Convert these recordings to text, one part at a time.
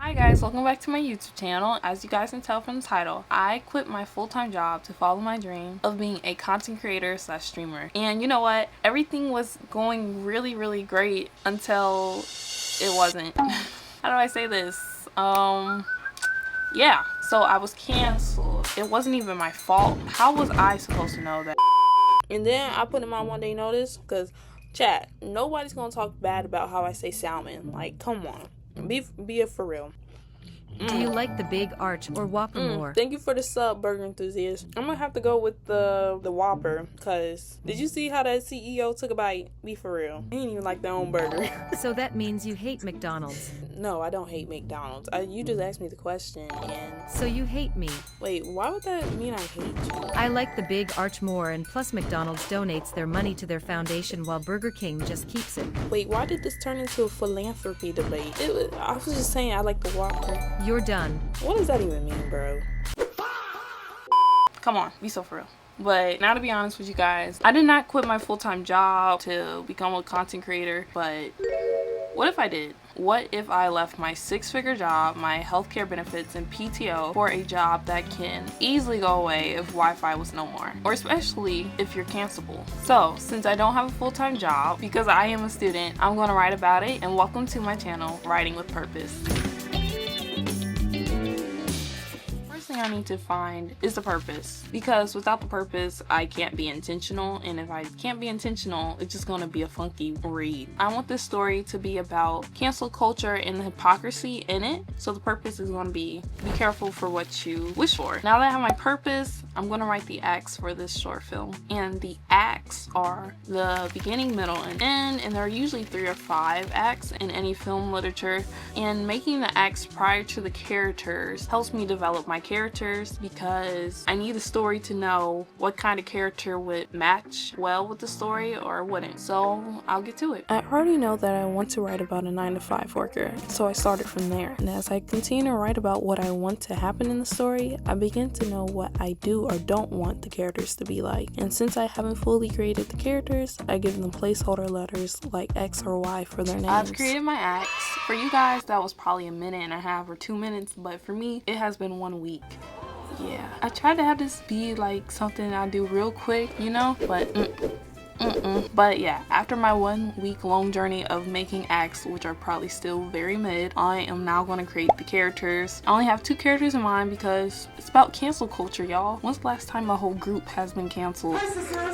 Hi guys, welcome back to my YouTube channel. As you guys can tell from the title, I quit my full-time job to follow my dream of being a content creator slash streamer. And you know what? Everything was going really great until it wasn't. How do I say this? Yeah. So I was canceled. It wasn't even my fault. How was I supposed to know that? And then I put in my one-day notice because, chat, nobody's gonna talk bad about how I say salmon. Like, come on. Be it for real. Do you like the big arch or Whopper more? Thank you for the sub, burger enthusiast. I'm gonna have to go with the Whopper, because did you see how that CEO took a bite? Be for real. He didn't even like their own burger. So that means you hate McDonald's. No, I don't hate McDonald's. You just asked me the question, and... So you hate me. Wait, why would that mean I hate you? I like the big arch more, and plus McDonald's donates their money to their foundation while Burger King just keeps it. Wait, why did this turn into a philanthropy debate? I was just saying I like the Whopper. You're done. What does that even mean, bro? Come on, be so for real. But now, to be honest with you guys, I did not quit my full-time job to become a content creator, but what if I did? What if I left my six-figure job, my healthcare benefits, and PTO for a job that can easily go away if Wi-Fi was no more? Or especially if you're cancelable. So, since I don't have a full-time job, because I am a student, I'm going to write about it, and welcome to my channel, Writing with Purpose. Thing I need to find is the purpose, because without the purpose I can't be intentional, and if I can't be intentional, it's just gonna be a funky read. I want this story to be about cancel culture and the hypocrisy in it, so the purpose is gonna be careful for what you wish for. Now that I have my purpose, I'm gonna write the acts for this short film, and the acts are the beginning, middle, and end, and there are usually 3 or 5 acts in any film literature, and making the acts prior to the characters helps me develop my characters, because I need the story to know what kind of character would match well with the story or wouldn't. So I'll get to it. I already know that I want to write about a 9-to-5 worker, so I started from there. And as I continue to write about what I want to happen in the story, I begin to know what I do or don't want the characters to be like. And since I haven't fully created the characters, I give them placeholder letters like X or Y for their names. I've created my acts. For you guys, that was probably 1.5 minutes or 2 minutes, but for me, it has been 1 week. Yeah, I tried to have this be like something I do real quick, you know, but But yeah, after my 1 week long journey of making acts, which are probably still very mid, I am now going to create the characters. I only have 2 characters in mind because it's about cancel culture, y'all. When's the last time a whole group has been canceled?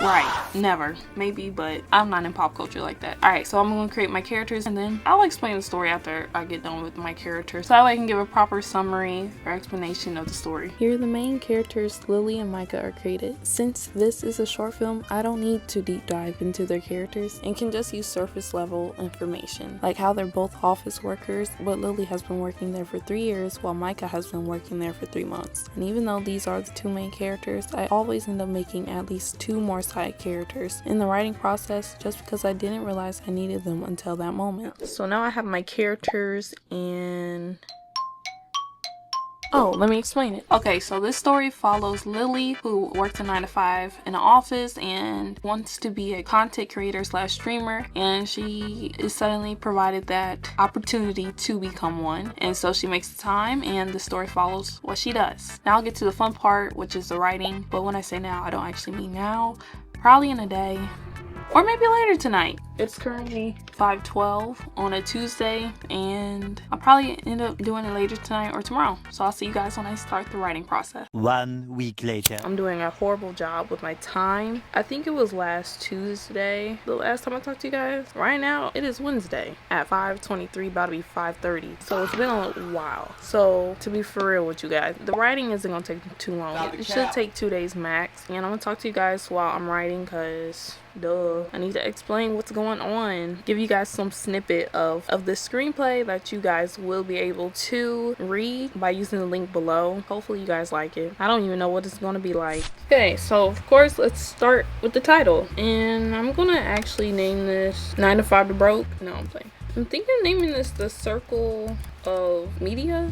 Right, never. Maybe, but I'm not in pop culture like that. Alright, so I'm going to create my characters, and then I'll explain the story after I get done with my characters, so that way I can give a proper summary or explanation of the story. Here the main characters, Lily and Micah, are created. Since this is a short film, I don't need to deep dive into their characters and can just use surface level information, like how they're both office workers, but Lily has been working there for 3 years while Micah has been working there for 3 months. And even though these are the 2 main characters, I always end up making at least 2 more side characters in the writing process, just because I didn't realize I needed them until that moment. So now I have my characters, and oh, let me explain it. Okay, so this story follows Lily, who works a 9-to-5 in an office and wants to be a content creator slash streamer, and she is suddenly provided that opportunity to become one, and so she makes the time, and the story follows what she does. Now I'll get to the fun part, which is the writing, but when I say now, I don't actually mean now. Probably in a day, or maybe later tonight. It's currently 5:12 on a Tuesday, and I'll probably end up doing it later tonight or tomorrow. So I'll see you guys when I start the writing process. 1 week later. I'm doing a horrible job with my time. I think it was last Tuesday, the last time I talked to you guys. Right now, it is Wednesday at 5:23, about to be 5:30. So it's been a while. So to be for real with you guys, the writing isn't gonna take too long. It should take 2 days max. And I'm gonna talk to you guys while I'm writing, because duh, I need to explain what's going on, give you guys some snippet of the screenplay that you guys will be able to read by using the link below. Hopefully you guys like it. I don't even know what it's going to be like. Okay, so of course let's start with the title, and I'm gonna actually name this 9-to-5 to Broke. No, I'm playing. I'm thinking of naming this The Circle of Media.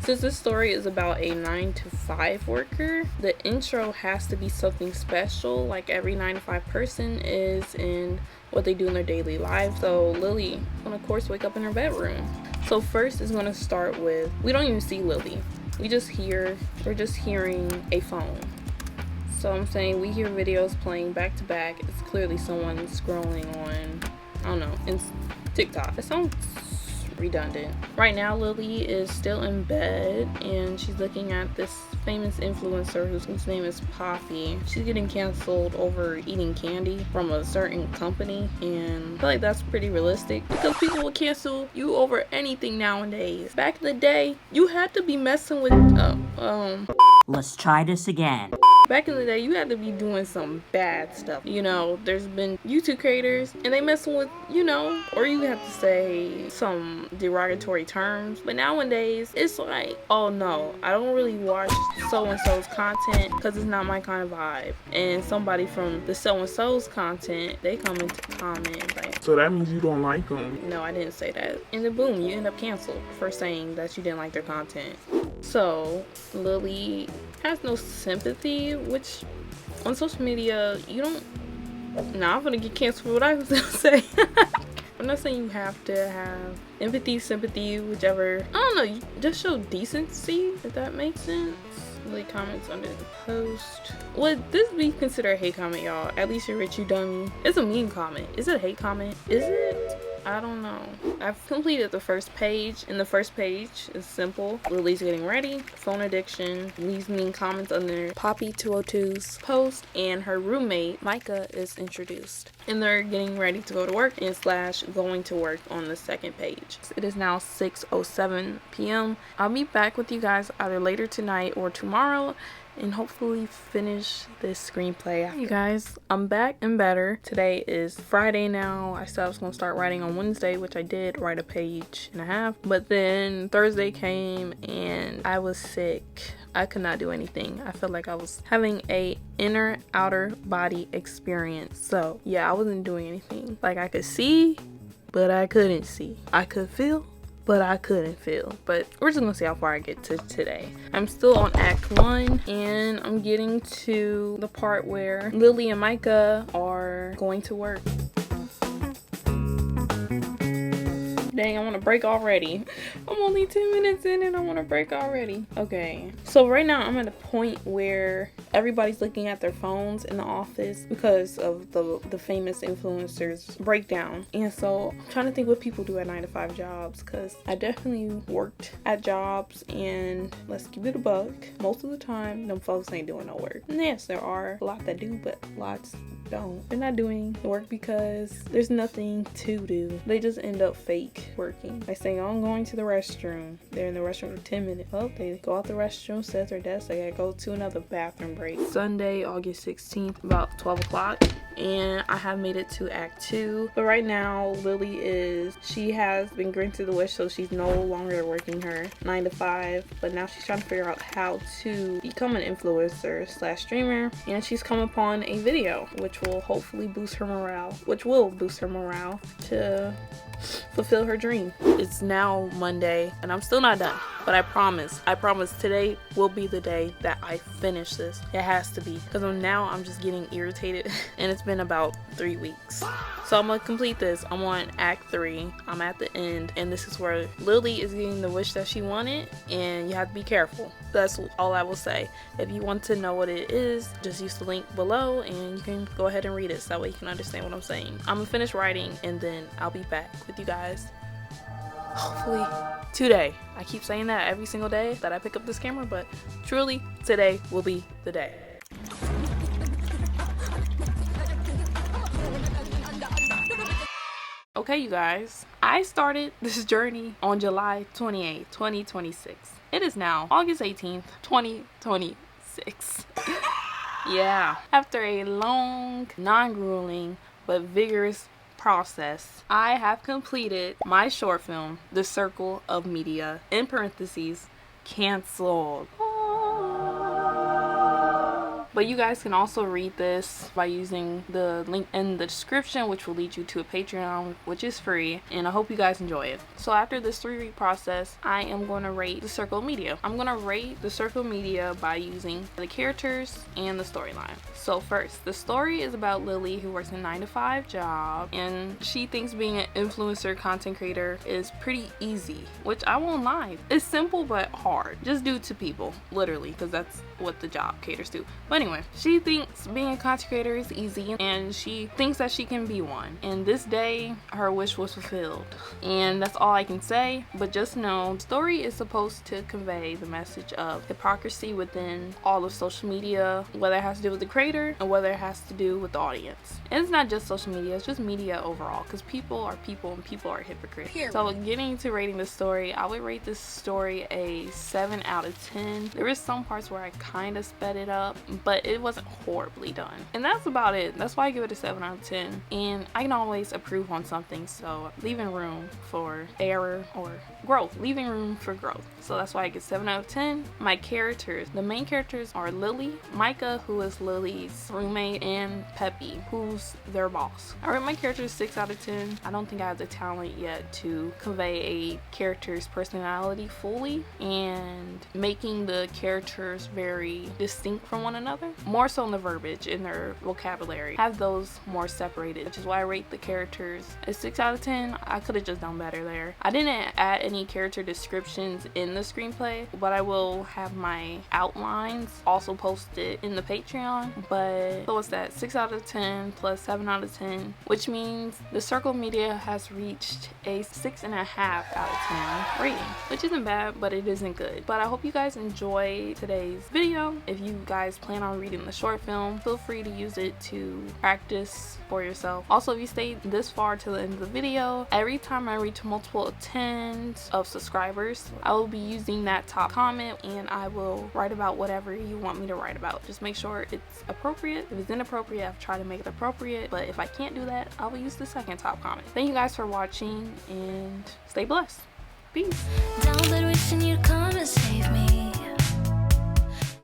Since this story is about a 9-to-5 worker, the intro has to be something special, like every 9-to-5 person is in what they do in their daily life. So Lily will of course wake up in her bedroom. So first is going to start with, we don't even see Lily. We're just hearing a phone. So I'm saying we hear videos playing back to back. It's clearly someone scrolling on, I don't know, in TikTok. It sounds redundant. Right now Lily is still in bed and she's looking at this famous influencer whose name is Poppy. She's getting canceled over eating candy from a certain company, and I feel like that's pretty realistic because people will cancel you over anything nowadays. Back in the day, you had to be messing with Let's try this again. back in the day, you had to be doing some bad stuff. You know, there's been YouTube creators and they messing with, you know, or you have to say some derogatory terms. But nowadays, it's like, oh no, I don't really watch so-and-so's content because it's not my kind of vibe. And somebody from the so-and-so's content, they come into comment like, so that means you don't like them. no, I didn't say that. And then boom, you end up canceled for saying that you didn't like their content. So Lily has no sympathy, which on social media you don't. Nah, I'm gonna get canceled for what I was gonna say. I'm not saying you have to have empathy, sympathy, whichever. I don't know, you just show decency, if that makes sense. Lily comments under the post. Would this be considered a hate comment, y'all? At least you're rich, you dummy. It's a mean comment. Is it a hate comment? Is it? I don't know. I've completed the first page, and the first page is simple. Lily's getting ready, phone addiction, leaves mean comments under Poppy 202's post, and her roommate Micah is introduced. And they're getting ready to go to work and / going to work on the second page. It is now 6:07 p.m. I'll be back with you guys either later tonight or tomorrow and hopefully finish this screenplay. Hey guys, I'm back and better. Today is Friday now. I said I was gonna start writing on Wednesday, which I did, write a page and a half. But then Thursday came and I was sick. I could not do anything. I felt like I was having a inner outer body experience. So yeah, I wasn't doing anything. Like I could see, but I couldn't see. I could feel, but I couldn't feel. But we're just gonna see how far I get to today. I'm still on Act 1 and I'm getting to the part where Lily and Micah are going to work. Dang, I want to break already. I'm only 10 minutes in and I want to break already. Okay, so right now I'm at a point where everybody's looking at their phones in the office because of the famous influencers breakdown. And so I'm trying to think what people do at 9-to-5 jobs, because I definitely worked at jobs and let's keep it a buck, most of the time them folks ain't doing no work. And yes, there are a lot that do, but lots don't. They're not doing the work because there's nothing to do. They just end up fake working by saying, oh, I'm going to the restroom. They're in the restroom for 10 minutes. Well, they go out the restroom, sit at their desk, they gotta go to another bathroom break. Sunday, August 16th, about 12 o'clock. And I have made it to Act 2. But right now, Lily she has been granted the wish, so she's no longer working her 9-to-5. But now she's trying to figure out how to become an influencer / streamer. And she's come upon a video, which will hopefully boost her morale. To fulfill her dream. It's now Monday and I'm still not done, but I promise today will be the day that I finish this. It has to be, because I'm just getting irritated and it's been about 3 weeks. So I'm gonna complete this. I'm on Act 3. I'm at the end and this is where Lily is getting the wish that she wanted, and you have to be careful. That's all I will say. If you want to know what it is, just use the link below and you can go ahead and read it so that way you can understand what I'm saying. I'm gonna finish writing and then I'll be back with you guys hopefully today. I keep saying that every single day that I pick up this camera, but truly today will be the day. Okay, you guys, I started this journey on July 28th, 2026. It is now August 18th, 2026. Yeah, after a long, non-grueling, but vigorous process, I have completed my short film, The Circle of Media, in parentheses, canceled. But you guys can also read this by using the link in the description, which will lead you to a Patreon, which is free, and I hope you guys enjoy it. So after this 3-week process, I am going to rate the circle of media. I'm going to rate the circle of media by using the characters and the storyline. So first, the story is about Lily, who works a 9-to-5 job, and she thinks being an influencer content creator is pretty easy, which I won't lie. It's simple but hard, just due to people, literally, because that's what the job caters to. But anyway, she thinks being a content creator is easy, and she thinks that she can be one. And this day, her wish was fulfilled. And that's all I can say, but just know the story is supposed to convey the message of hypocrisy within all of social media, whether it has to do with the creator and whether it has to do with the audience. And it's not just social media, it's just media overall, because people are people and people are hypocrites. So getting to rating the story, I would rate this story a 7 out of 10. There is some parts where I kind of sped it up, but it wasn't horribly done. And that's about it. That's why I give it a 7 out of 10. And I can always improve on something, so leaving room for error or growth, leaving room for growth. So that's why I get 7 out of 10. My characters, the main characters are Lily, Micah, who is Lily's roommate, and Peppy, who's their boss. I rate my characters 6 out of 10. I don't think I have the talent yet to convey a character's personality fully and making the characters very distinct from one another, more so in the verbiage in their vocabulary, have those more separated, which is why I rate the characters a 6 out of 10. I could have just done better there. I didn't add any character descriptions in the screenplay, but I will have my outlines also posted in the Patreon. But so what's that, 6 out of 10 plus 7 out of 10, which means the circle of media has reached a 6.5 out of 10 rating, which isn't bad, but it isn't good. But I hope you guys enjoy today's video. If you guys plan on reading the short film, feel free to use it to practice for yourself. Also, if you stayed this far to the end of the video, every time I reach multiple tens of subscribers, I will be using that top comment and I will write about whatever you want me to write about. Just make sure it's appropriate. If it's inappropriate, I've tried to make it appropriate, but if I can't do that, I will use the second top comment. Thank you guys for watching and stay blessed. Peace.